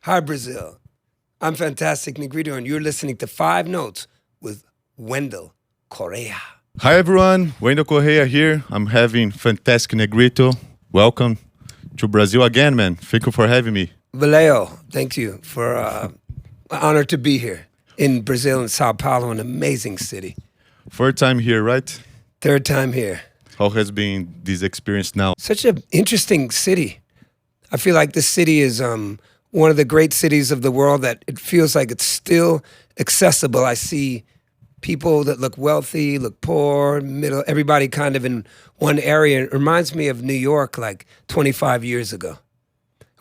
Hi, Brazil. I'm Fantastic Negrito, and you're listening to 5 Notes with Wendell, Correia. Hi, everyone. Wendell Correia here. I'm having Fantastic Negrito. Welcome to Brazil again, man. Thank you for having me. Valeu, thank you for an honor to be here in Brazil, in Sao Paulo, an amazing city. Third time here, right? Third time here. How has been this experience now? Such an interesting city. I feel like this city is one of the great cities of the world that it feels like it's still accessible. I see people that look wealthy, look poor, middle, everybody kind of in one area. It reminds me of New York like 25 years ago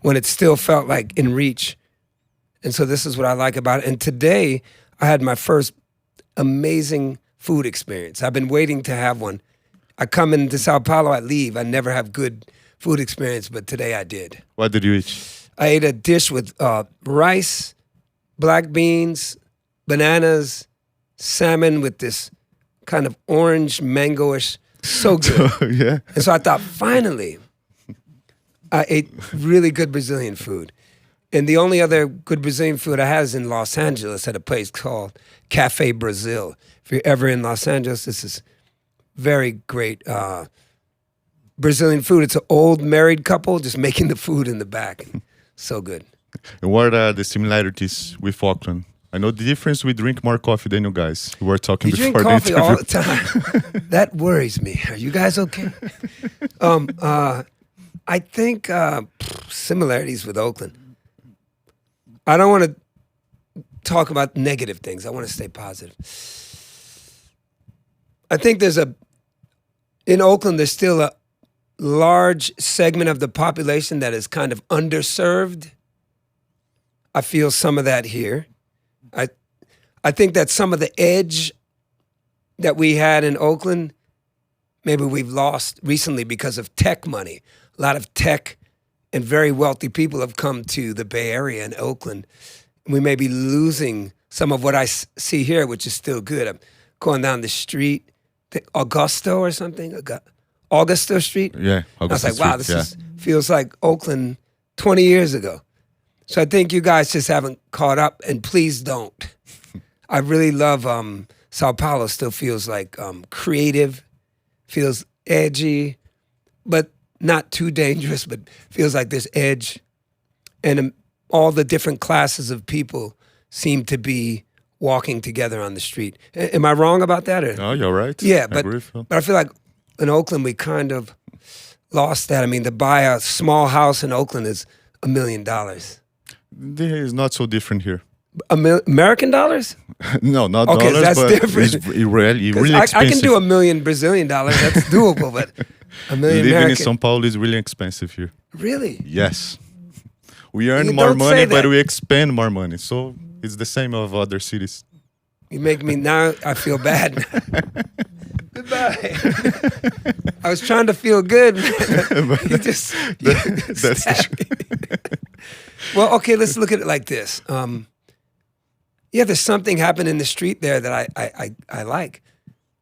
when it still felt like in reach. And so this is what I like about it. And today I had my first amazing food experience. I've been waiting to have one. I come into Sao Paulo, I leave. I never have good food experience, but today I did. What did you eat? I ate a dish with rice, black beans, bananas, salmon with this kind of orange, mango-ish, so good. Yeah. And so I thought, finally, I ate really good Brazilian food. And the only other good Brazilian food I had is in Los Angeles at a place called Cafe Brazil. If you're ever in Los Angeles, this is very great Brazilian food. It's an old married couple just making the food in the back. So good. And what are the similarities with Auckland? I know the difference, we drink more coffee than you guys. We were talking You before drink coffee the all interview. the time. That worries me. Are you guys okay? I think similarities with Oakland. I don't want to talk about negative things. I want to stay positive. I think in Oakland, there's still a large segment of the population that is kind of underserved. I feel some of that here. I think that some of the edge that we had in Oakland, maybe we've lost recently because of tech money. A lot of tech and very wealthy people have come to the Bay Area and Oakland. We may be losing some of what I see here, which is still good. I'm going down the street, Augusto or something, Augusto Street. Yeah, Augusto I was like, Street, wow, this feels like Oakland 20 years ago. So I think you guys just haven't caught up, and please don't. I really love Sao Paulo. Still feels like creative, feels edgy, but not too dangerous, but feels like there's edge. And all the different classes of people seem to be walking together on the street. Am I wrong about that? Or? Oh, you're right. Yeah, I agree with you. but I feel like in Oakland, we kind of lost that. I mean, to buy a small house in Oakland is $1 million. It's not so different here. American dollars? No, not Okay, dollars, that's but different. it's really I expensive. can do $1 million Brazilian dollars. That's doable, but $1 million Living American. in São Paulo is really expensive here. Really? Yes. We earn You more don't say money, but that. we expend more money. So it's the same of other cities. You make me, now I feel bad. Goodbye. I was trying to feel good. You just That's stabbed me. Well, okay, let's look at it like this. Yeah, there's something happened in the street there that I like,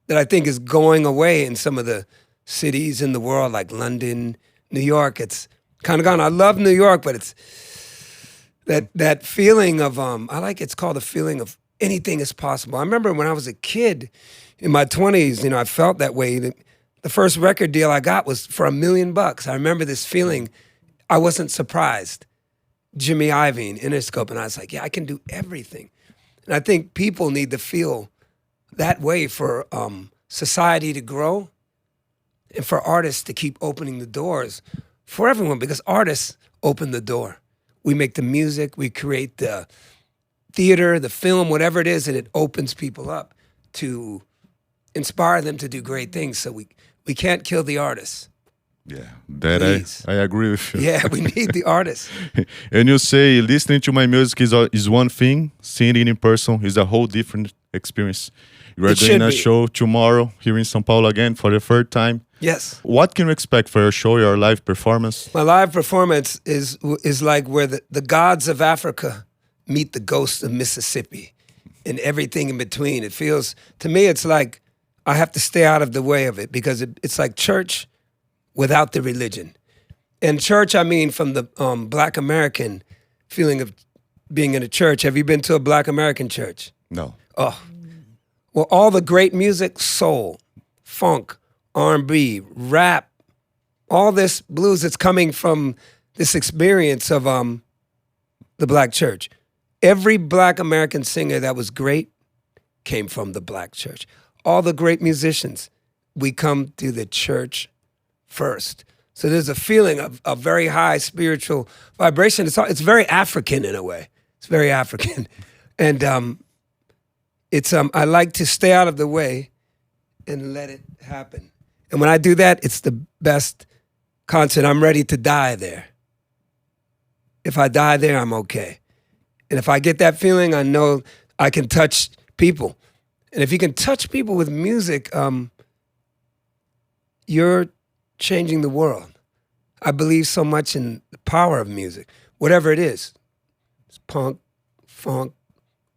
that I think is going away in some of the cities in the world, like London, New York. It's kind of gone. I love New York, but it's that feeling of, it's called the feeling of anything is possible. I remember when I was a kid in my 20s, I felt that way. The first record deal I got was for $1 million. I remember this feeling. I wasn't surprised. Jimmy Iovine, Interscope, and I was like, yeah, I can do everything. And I think people need to feel that way for society to grow and for artists to keep opening the doors for everyone, because artists open the door. We make the music, we create the theater, the film, whatever it is, and it opens people up to inspire them to do great things. So we can't kill the artists. Yeah, that Please. I agree with you. Yeah, we need the artists. And you say listening to my music is one thing, seeing it in person is a whole different experience. You are It doing should a be. show tomorrow here in São Paulo again for the third time. Yes. What can you expect for your show, your live performance? My live performance is like where the gods of Africa meet the ghosts of Mississippi and everything in between. It feels, to me, it's like I have to stay out of the way of it, because it's like church without the religion. And church, I mean from the Black American feeling of being in a church. Have you been to a Black American church? No. Oh, well, all the great music, soul, funk, R&B, rap, all this blues, it's coming from this experience of the Black church. Every Black American singer that was great came from the Black church. All the great musicians, we come to the church first. So there's a feeling of a very high spiritual vibration. It's very African in a way. It's very African. And I like to stay out of the way and let it happen. And when I do that, it's the best concert. I'm ready to die there. If I die there, I'm okay. And if I get that feeling, I know I can touch people. And if you can touch people with music, you're changing the world. I believe so much in the power of music, whatever it is. It's punk, funk,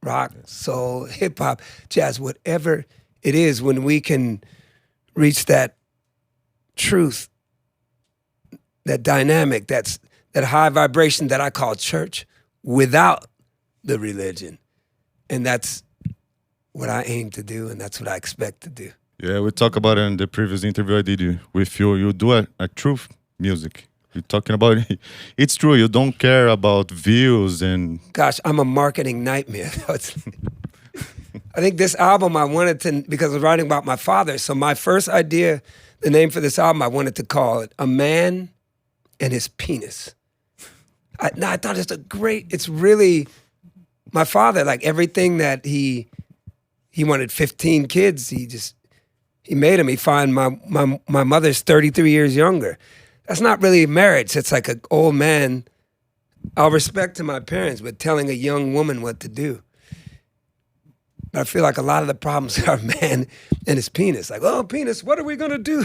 rock, soul, hip hop, jazz, whatever it is, when we can reach that truth, that dynamic, that high vibration that I call church without the religion. And that's what I aim to do, and that's what I expect to do. Yeah, we talked about it in the previous interview I did with you. You do a truth music. You're talking about it. It's true. You don't care about views and. Gosh, I'm a marketing nightmare. I think this album I wanted to, because I was writing about my father. So my first idea, the name for this album, I wanted to call it "A Man and His Penis." I thought it's really my father. Like everything that he wanted 15 kids. He made them. He found my mother's 33 years younger. That's not really marriage. It's like an old man. I'll respect to my parents, but telling a young woman what to do. But I feel like a lot of the problems are man and his penis. Like, oh, penis, what are we gonna do?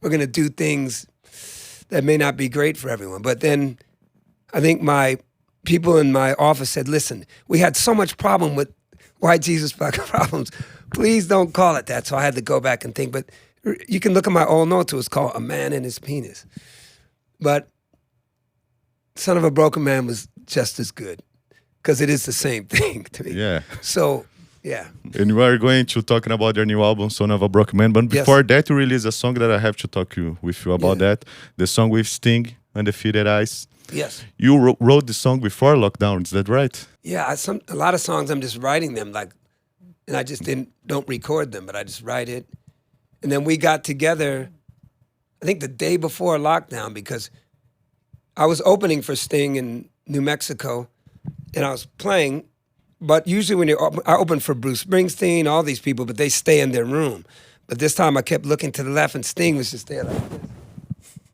We're gonna do things that may not be great for everyone. But then I think my people in my office said, listen, we had so much problem with white Jesus, black problems. Please don't call it that. So I had to go back and think. But you can look at my old notes. It was called "A Man and His Penis." But "Son of a Broken Man" was just as good because it is the same thing to me. Yeah. So, yeah. And we are going to talking about your new album, "Son of a Broken Man." But before that, you release a song that I have to talk with you about that. The song with Sting, "Undefeated Eyes." Yes. You wrote the song before lockdown, is that right? Yeah, a lot of songs I'm just writing them, and I just don't record them, but I just write it. And then we got together, I think the day before lockdown, because I was opening for Sting in New Mexico, and I was playing. But usually I open for Bruce Springsteen, all these people, but they stay in their room. But this time I kept looking to the left, and Sting was just there like this.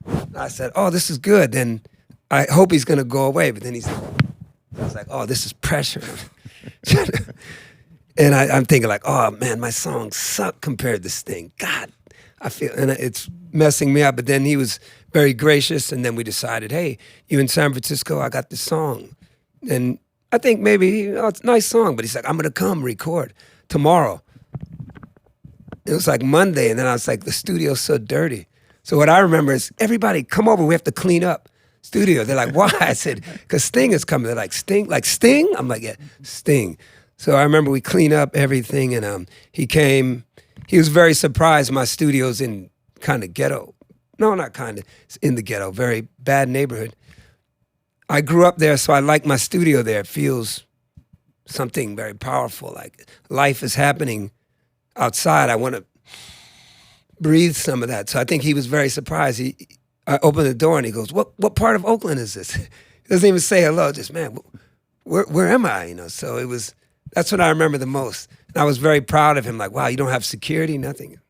And I said, oh, this is good. Then I hope he's going to go away. But then I was like, oh, this is pressure. And I'm thinking like, oh man, my songs suck compared to Sting. God, I feel, and it's messing me up. But then he was very gracious, and then we decided, hey, you in San Francisco, I got this song. And I think maybe, it's a nice song, but he's like, I'm gonna come record tomorrow. It was like Monday, and then I was like, the studio's so dirty. So what I remember is, everybody come over, we have to clean up studio. They're like, why? I said, because Sting is coming. They're like, Sting? Like Sting? I'm like, yeah, Sting. So I remember we cleaned up everything, and he came. He was very surprised. My studio's in kind of ghetto. No, not kind of. It's in the ghetto, very bad neighborhood. I grew up there, so I like my studio there. It feels something very powerful, like life is happening outside. I want to breathe some of that. So I think he was very surprised. I opened the door, and he goes, what part of Oakland is this? He doesn't even say hello, just, man, where am I? So it was... That's what I remember the most. And I was very proud of him. Like, wow, you don't have security, nothing.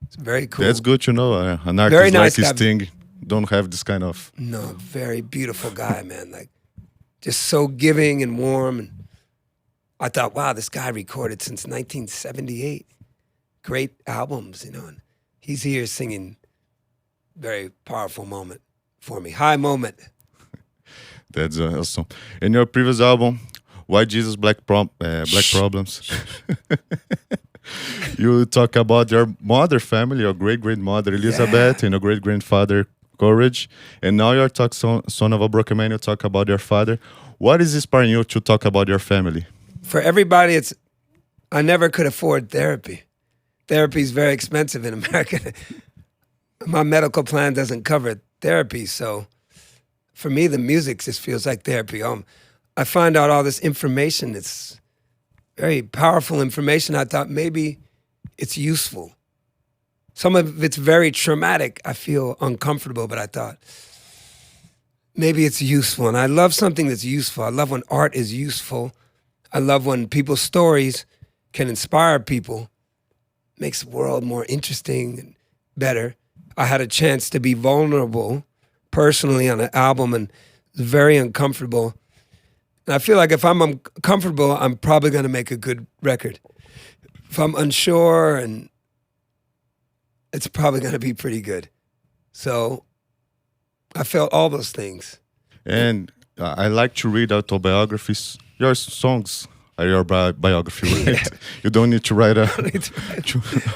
It's very cool. That's good to know. An artist very nice like Sting don't have this kind of... No, very beautiful guy, man. Like, just so giving and warm. And I thought, wow, this guy recorded since 1978. Great albums, And he's here singing. Very powerful moment for me. High moment. That's awesome. In your previous album, "White Jesus, Black Problems," you talk about your mother family, your great-grandmother Elizabeth, and your great-grandfather courage. And now you're talking son of a broken man. You talk about your father. What is inspiring you to talk about your family? For everybody, I never could afford therapy. Therapy is very expensive in America. My medical plan doesn't cover therapy, so for me, the music just feels like therapy. I find out all this information. It's very powerful information. I thought maybe it's useful. Some of it's very traumatic. I feel uncomfortable, but I thought maybe it's useful. And I love something that's useful. I love when art is useful. I love when people's stories can inspire people. Makes the world more interesting and better. I had a chance to be vulnerable personally on an album, and it's very uncomfortable. And I feel like if I'm uncomfortable, I'm probably going to make a good record. If I'm unsure, and it's probably going to be pretty good. So I felt all those things. And I like to read autobiographies. Your songs are your biography, right? Yeah. You don't need to write a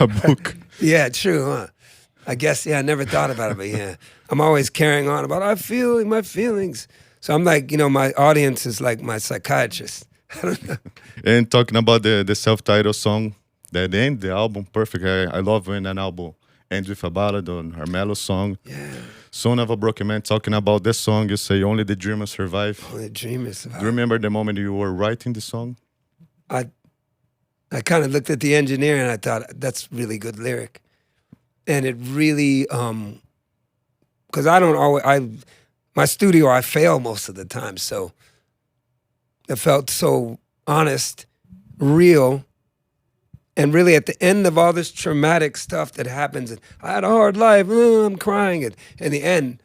book. Yeah, true, huh? I guess, yeah, I never thought about it, but yeah. I'm always carrying on about, I feel my feelings. So I'm like, my audience is like my psychiatrist. I don't know. And talking about the self-titled song, that ends the album, perfect. I love when an album ends with a ballad or a mellow song. Yeah. Son of a Broken Man, talking about this song, you say, only the dreamers survive. Only the dreamers survive. Do you remember the moment you were writing the song? I kind of looked at the engineer and I thought, that's really good lyric. And it really, because I don't always, my studio, I fail most of the time. So it felt so honest, real. And really at the end of all this traumatic stuff that happens, and I had a hard life, I'm crying. And in the end,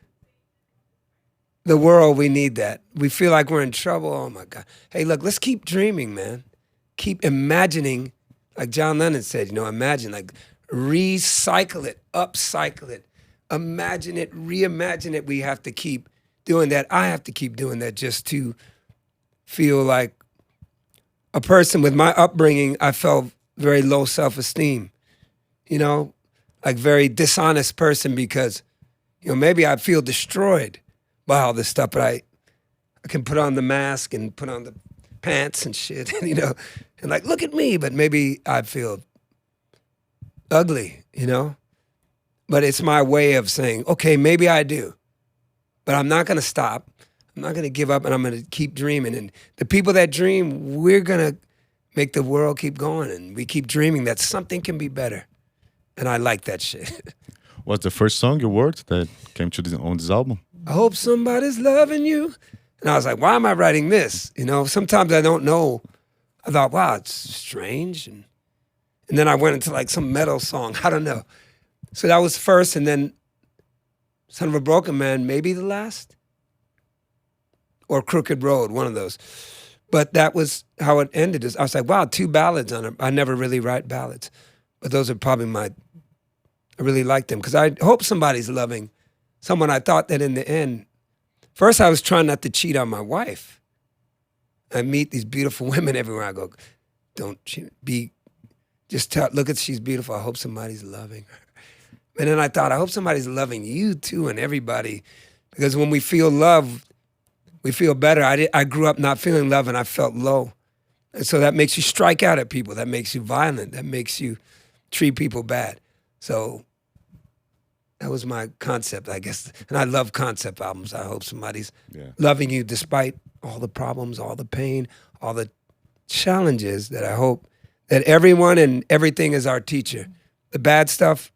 the world, we need that. We feel like we're in trouble. Oh my God. Hey, look, let's keep dreaming, man. Keep imagining, like John Lennon said, imagine, like recycle it, upcycle it, imagine it, reimagine it. We have to keep doing that. I have to keep doing that just to feel like a person. With my upbringing, I felt very low self-esteem, like very dishonest person because, maybe I feel destroyed by all this stuff, but I can put on the mask and put on the pants and shit, and like, look at me, but maybe I feel ugly, But it's my way of saying, okay, maybe I do, but I'm not going to stop. I'm not going to give up, and I'm going to keep dreaming. And the people that dream, we're going to make the world keep going, and we keep dreaming that something can be better. And I like that shit. What's the first song you wrote that came on this album? I hope somebody's loving you. And I was like, why am I writing this? Sometimes I don't know. I thought, wow, it's strange. And then I went into like some metal song. I don't know. So that was first, and then Son of a Broken Man, maybe the last? Or Crooked Road, one of those. But that was how it ended. I was like, wow, 2 ballads on it. I never really write ballads. But those are probably I really like them. Because I hope somebody's loving someone. I thought that in the end, first I was trying not to cheat on my wife. I meet these beautiful women everywhere. I go, don't cheat. Look at, she's beautiful. I hope somebody's loving her. And then I thought, I hope somebody's loving you too, and everybody. Because when we feel love, we feel better. I grew up not feeling love, and I felt low. And so that makes you strike out at people. That makes you violent. That makes you treat people bad. So that was my concept, I guess. And I love concept albums. I hope somebody's loving you despite all the problems, all the pain, all the challenges. That I hope that everyone and everything is our teacher. The bad stuff,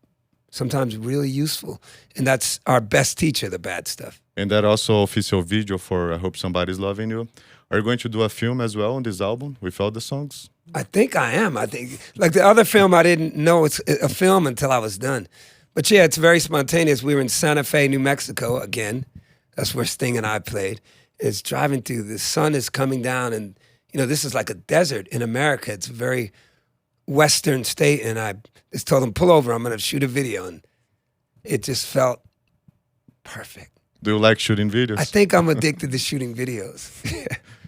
sometimes really useful. And that's our best teacher, the bad stuff. And that also official video for I Hope Somebody's Loving You. Are you going to do a film as well on this album with all the songs? I think I am. I think, like the other film, I didn't know it's a film until I was done. But yeah, it's very spontaneous. We were in Santa Fe, New Mexico again. That's where Sting and I played. It's driving through, the sun is coming down, and this is like a desert in America. It's a very western state, and I just told them, pull over, I'm going to shoot a video. And it just felt perfect. Do you like shooting videos? I think I'm addicted to shooting videos.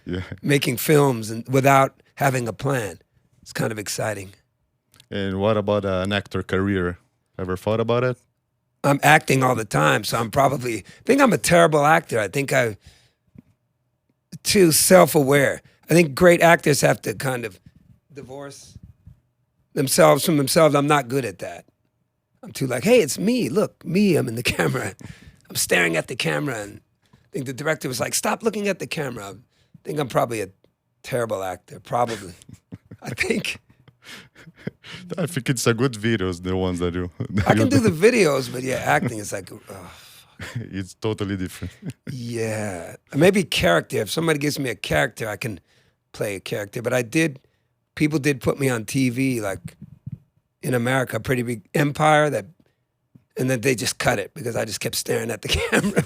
Yeah. Making films and without having a plan. It's kind of exciting. And what about an actor career? Ever thought about it? I'm acting all the time, so I think I'm a terrible actor. I think I'm too self-aware. I think great actors have to kind of divorce themselves from themselves. I'm not good at that. I'm too like, hey, it's me. Look, me, I'm in the camera. I'm staring at the camera. And I think the director was like, stop looking at the camera. I think I'm probably a terrible actor, probably. I think it's a good videos, the ones that you. I can do the videos, but yeah, acting is like, oh, it's totally different. yeah. Maybe character. If somebody gives me a character, I can play a character. But people did put me on TV, like in America, a pretty big empire, and then they just cut it because I just kept staring at the camera.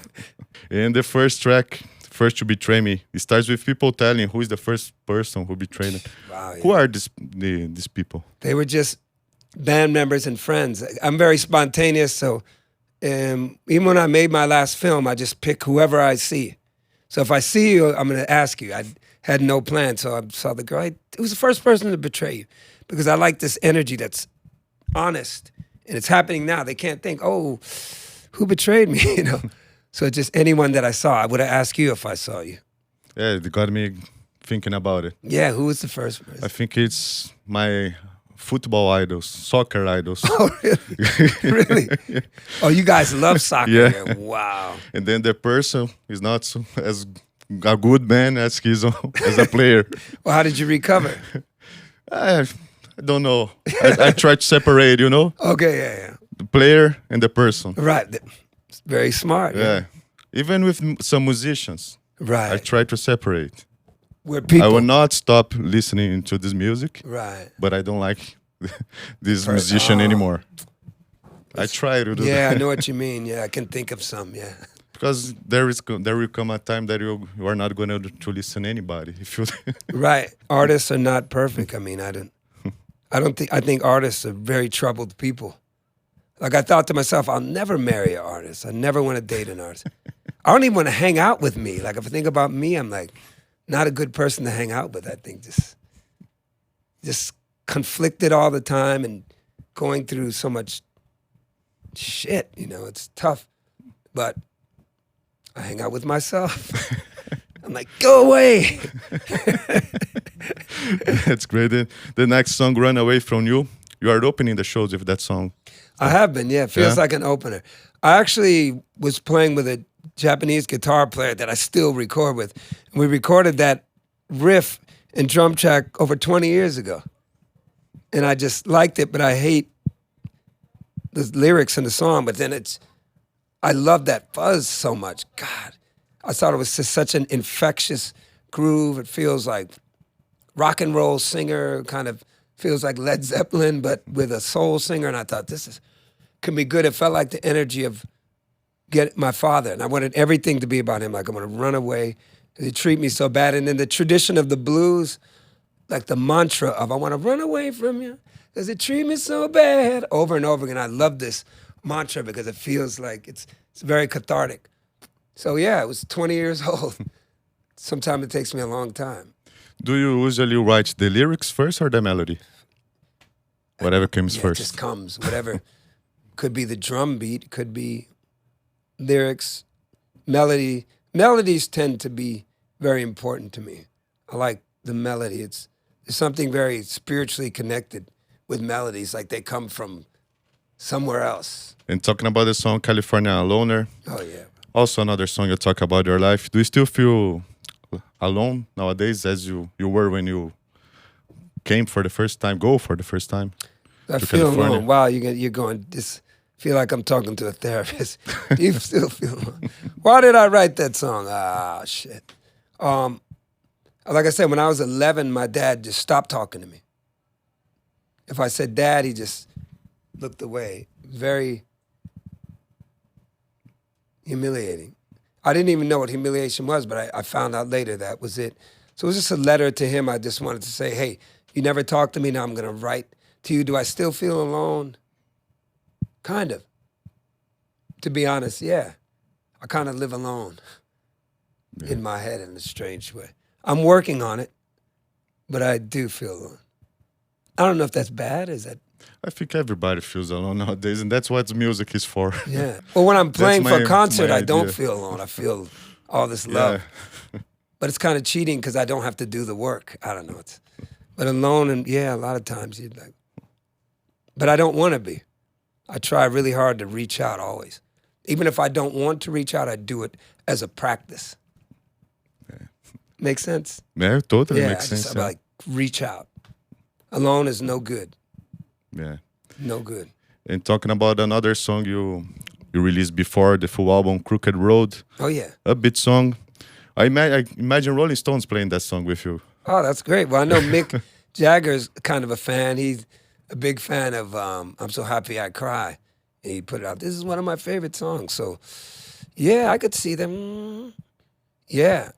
And the first track, First to Betray Me, it starts with people telling who is the first person who betrayed them. Wow, yeah. Who are these people? They were just band members and friends. I'm very spontaneous, so even when I made my last film, I just pick whoever I see. So if I see you, I'm going to ask you. I had no plan, so I saw the girl. Who's the first person to betray you? Because I like this energy that's honest, and it's happening now. They can't think, oh, who betrayed me, you know? So just anyone that I saw, I would have asked you if I saw you. Yeah, it got me thinking about it. Yeah, who was the first person? I think it's my football idols, soccer idols. Oh, really? Really? Yeah. Oh, you guys love soccer. Yeah. Wow. And then the person is not as a good man as he's as a player. Well, how did you recover? I don't know. I try to separate, you know? Okay, yeah. The player and the person. Right. It's very smart. Yeah. Even with some musicians, Right. I try to separate. We're people. I will not stop listening to this music, Right. but I don't like this musician anymore. I try to do Yeah, that. I know what you mean. Yeah, I can think of some, yeah. Because there will come a time that you are not going to listen to anybody. If you Right. Artists are not perfect. I mean, I think artists are very troubled people. Like I thought to myself, I'll never marry an artist. I never want to date an artist. I don't even want to hang out with me. Like if I think about me, I'm like, not a good person to hang out with. I think just conflicted all the time and going through so much shit, you know, it's tough. But I hang out with myself. I'm like, go away. That's great. The next song, Runaway from You, you are opening the shows with that song. I have been, yeah. It feels like an opener. I actually was playing with a Japanese guitar player that I still record with. And we recorded that riff and drum track over 20 years ago. And I just liked it, but I hate the lyrics in the song. But then I love that fuzz so much. God, I thought it was just such an infectious groove. It feels like rock and roll singer, kind of feels like Led Zeppelin, but with a soul singer. And I thought can be good. It felt like the energy of my father. And I wanted everything to be about him. Like I want to run away. They treat me so bad. And then the tradition of the blues, like the mantra of I want to run away from you because they treat me so bad over and over again. I love this mantra because it feels like it's very cathartic. So yeah, it was 20 years old. Sometimes it takes me a long time. Do you usually write the lyrics first or the melody? Whatever comes first. It just comes. Whatever. Could be the drum beat. Could be lyrics, melody. Melodies tend to be very important to me. I like the melody. There's something very spiritually connected with melodies. Like they come from somewhere else. And talking about the song California Loner. Oh yeah. Also another song you talk about your life. Do you still feel alone nowadays as you were when you go for the first time? I feel alone. Wow, you're going, feel like I'm talking to a therapist. Do you still feel alone? Why did I write that song? Ah, shit. Like I said, when I was 11, my dad just stopped talking to me. If I said dad, he just looked away. Very humiliating. I didn't even know what humiliation was, but I found out later that was it. So it was just a letter to him. I just wanted to say, hey, you never talked to me, now I'm going to write to you. Do I still feel alone? Kind of. To be honest, yeah. I kind of live alone in my head in a strange way. I'm working on it, but I do feel alone. I don't know if that's bad. Is that I think everybody feels alone nowadays, and that's what music is for. Yeah. Well, when I'm playing for a concert, my I don't idea. feel alone. I feel all this love. But it's kind of cheating because I don't have to do the work. I don't know. But alone, and yeah, a lot of times you'd like. But I don't want to be. I try really hard to reach out always. Even if I don't want to reach out, I do it as a practice. Make sense? Yeah, totally Yeah, makes I just sense. like reach out. Alone is no good. Yeah. No good. And talking about another song you released before the full album, Crooked Road, Oh yeah. upbeat song. I imagine Rolling Stones playing that song with you. Oh, that's great. Well, I know Mick Jagger's kind of a fan. He's a big fan of I'm So Happy I Cry. And he put it out. This is one of my favorite songs. So, yeah, I could see them. Yeah,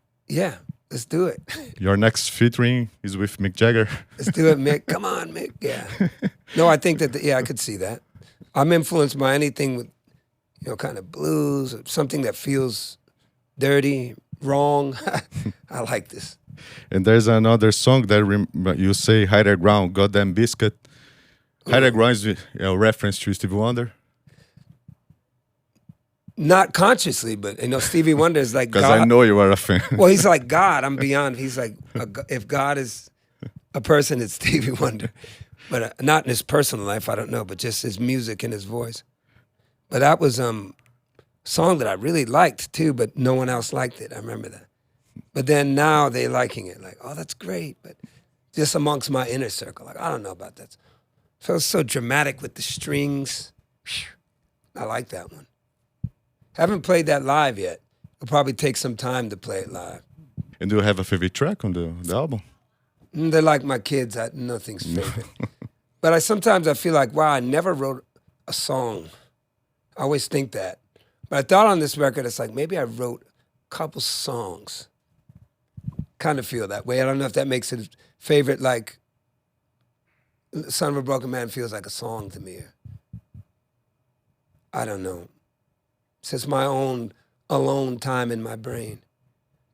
let's do it. Your next featuring is with Mick Jagger. Let's do it, Mick. Come on, Mick. Yeah. No, I think that, I could see that. I'm influenced by anything with, kind of blues, or something that feels dirty, wrong. I like this. And there's another song that you say, Higher Ground, Goddamn Biscuit. Higher Ground is a reference to Stevie Wonder. Not consciously, but Stevie Wonder is like Because God. I know you are a fan. Well, he's like God. I'm beyond. He's like, if God is a person, it's Stevie Wonder. But not in his personal life, I don't know, but just his music and his voice. But that was a song that I really liked too, but no one else liked it. I remember that. But then now they liking it. Like, oh, that's great. But just amongst my inner circle, like, I don't know about that. So it's so dramatic with the strings. I like that one. Haven't played that live yet. It'll probably take some time to play it live. And do you have a favorite track on the album? They're like my kids. Nothing's favorite. But sometimes I feel like, wow, I never wrote a song. I always think that. But I thought on this record, it's like maybe I wrote a couple songs. Kind of feel that way. I don't know if that makes it favorite, like Son of a Broken Man feels like a song to me. I don't know. It's just my own alone time in my brain.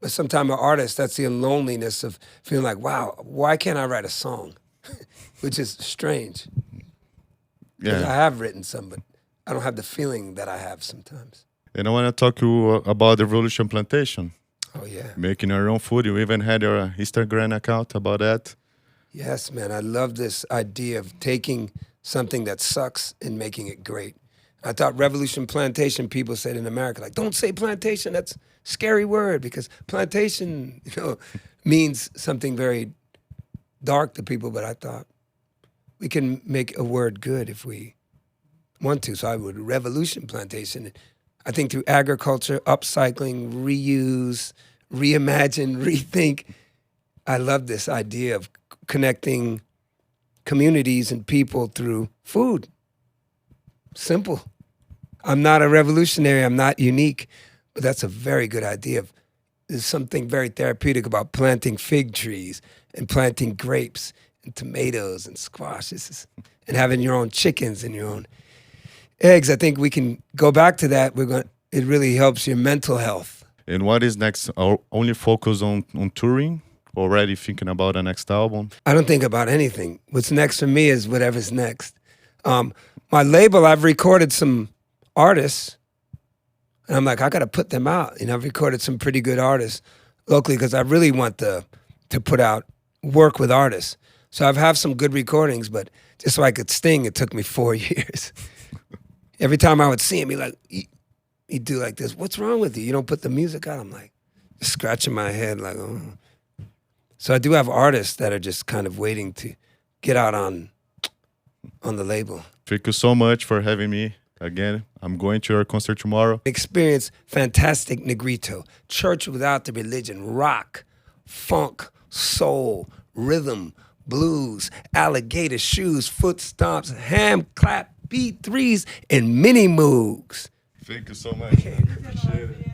But sometimes an artist, that's the loneliness of feeling like, wow, why can't I write a song? Which is strange. Yeah. I have written some, but I don't have the feeling that I have sometimes. And I want to talk to you about the Revolution Plantation. Oh, yeah. Making your own food. You even had your Instagram account about that. Yes, man. I love this idea of taking something that sucks and making it great. I thought Revolution Plantation, people said in America, like, don't say plantation. That's a scary word because plantation, means something very dark to people. But I thought we can make a word good if we want to. So I would Revolution Plantation. I think through agriculture, upcycling, reuse, reimagine, rethink. I love this idea of connecting communities and people through food. Simple. I'm not a revolutionary. I'm not unique. But that's a very good idea. There's something very therapeutic about planting fig trees and planting grapes and tomatoes and squashes and having your own chickens and your own eggs. I think we can go back to that. It really helps your mental health. And what is next? Only focus on touring? Already thinking about the next album? I don't think about anything. What's next for me is whatever's next. My label, I've recorded some artists, and I'm like, I got to put them out. I've recorded some pretty good artists locally because I really want to put out work with artists. So I've had some good recordings, but just so I could sing, it took me 4 years. Every time I would see him, he'd do like this. What's wrong with you? You don't put the music out? I'm like, just scratching my head like, oh. So I do have artists that are just kind of waiting to get out on the label. Thank you so much for having me again. I'm going to your concert tomorrow. Experience Fantastic Negrito, church without the religion, rock, funk, soul, rhythm, blues, alligator shoes, foot stomps, ham clap, B3s, and mini moogs. Thank you so much. Appreciate it.